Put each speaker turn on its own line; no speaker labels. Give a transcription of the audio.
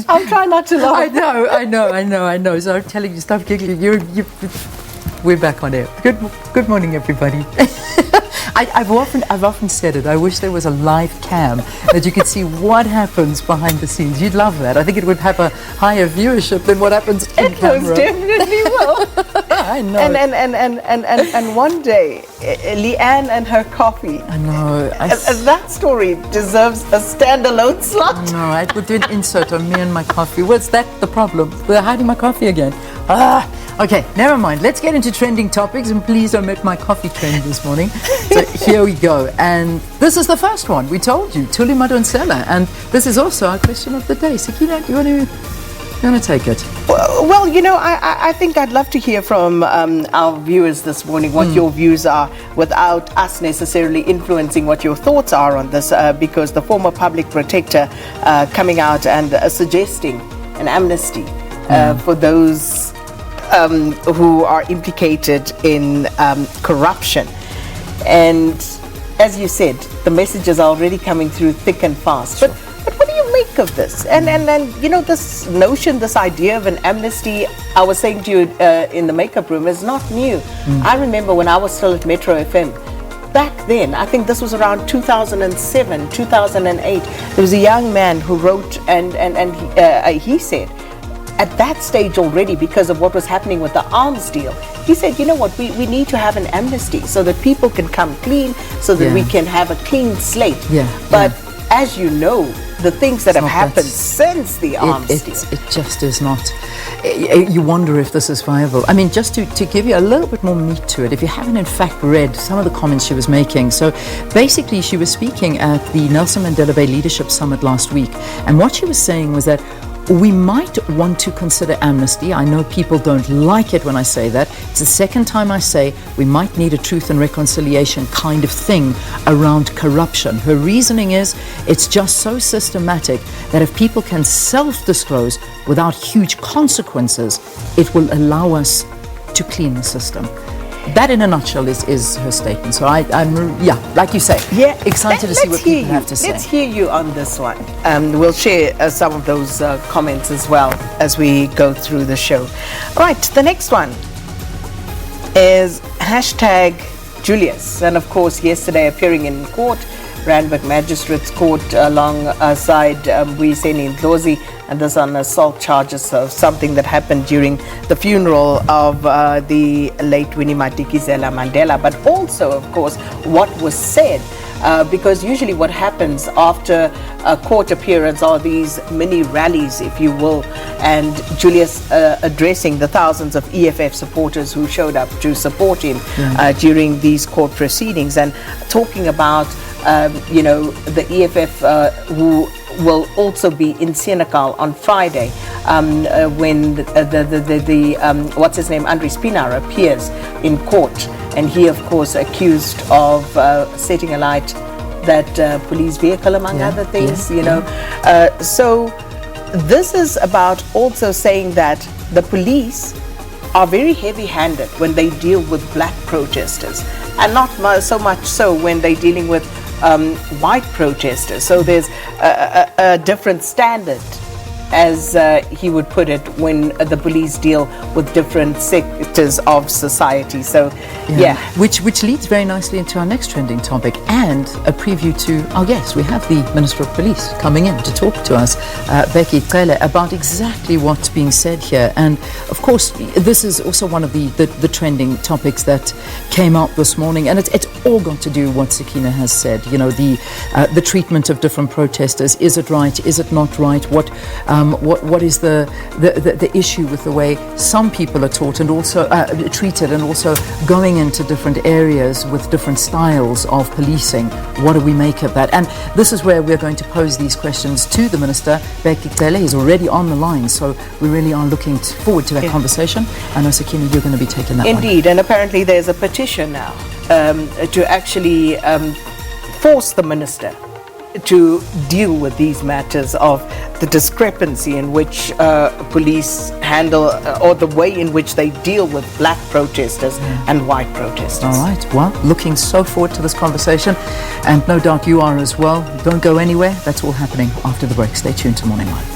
I'm trying not to laugh.
I know. So I'm telling you, stop giggling. We're back on air. Good morning, everybody. I've often said it. I wish there was a live cam that you could see what happens behind the scenes. You'd love that. I think it would have a higher viewership than what happens in camera.
It most definitely will.
I know.
And one day, Leanne and her coffee.
I know.
That story deserves a standalone slot.
No, I would do an insert on me and my coffee. What's that the problem? They're hiding my coffee again. Okay, never mind. Let's get into trending topics, and please omit my coffee trend this morning. So here we go. And this is the first one. We told you, Tuli Madonsela. And this is also our question of the day. Sakina, do you want to take it?
Well, I think I'd love to hear from our viewers this morning what your views are, without us necessarily influencing what your thoughts are on this, because the former public protector coming out and suggesting an amnesty for those who are implicated in corruption. And as you said, the messages are already coming through thick and fast. But what do you make of this? And this notion, this idea of an amnesty, I was saying to you in the makeup room, is not new. I remember when I was still at Metro FM, back then, I think this was around 2007, 2008, there was a young man who wrote and he said, at that stage already, because of what was happening with the arms deal, he said, you know what, we need to have an amnesty so that people can come clean, so that we can have a clean slate. But as you know, the things that have happened since the arms deal.
It just is not. You wonder if this is viable. I mean, just to give you a little bit more meat to it, if you haven't in fact read some of the comments she was making. So basically she was speaking at the Nelson Mandela Bay Leadership Summit last week, and what she was saying was that we might want to consider amnesty. I know people don't like it when I say that. It's the second time I say we might need a truth and reconciliation kind of thing around corruption. Her reasoning is it's just so systematic that if people can self-disclose without huge consequences, it will allow us to clean the system. That in a nutshell is her statement. So I'm like you say, excited to see what people have to say.
Let's hear you on this one. We'll share some of those comments as well as we go through the show. Right, the next one is #Julius. And of course, yesterday appearing in court, Randburg Magistrates Court alongside Buyiseni Ndlozi, and this on assault charges of something that happened during the funeral of the late Winnie Madikizela Mandela, but also, of course, what was said. Because usually what happens after a court appearance are these mini rallies, if you will, and Julius addressing the thousands of EFF supporters who showed up to support him during these court proceedings, and talking about the EFF who will also be in Senekal on Friday when the what's his name, Andri Spinar, appears in court, and he of course accused of setting alight that police vehicle, among other things. So this is about also saying that the police are very heavy-handed when they deal with black protesters, and not so much so when they're dealing with white protesters. So there's a different standard, as he would put it, when the police deal with different sectors of society. So
which leads very nicely into our next trending topic, and a preview to our guest. We have the Minister of Police coming in to talk to us, Becky Cele, about exactly what's being said here. And of course, this is also one of the trending topics that came out this morning, and it's all got to do with what Sakina has said. The treatment of different protesters. Is it right? Is it not right? What is the issue with the way some people are taught and also treated, and also going into different areas with different styles of policing? What do we make of that? And this is where we're going to pose these questions to the Minister, Becky Cele. He's already on the line, so we really are looking forward to that conversation. I know, Sakina, you're going to be taking that
Indeed, and apparently there's a petition now to actually force the Minister to deal with these matters of the discrepancy in which police handle or the way in which they deal with black protesters and white protesters.
All right. Well, looking so forward to this conversation, and no doubt you are as well. Don't go anywhere. That's all happening after the break. Stay tuned to Morning Live.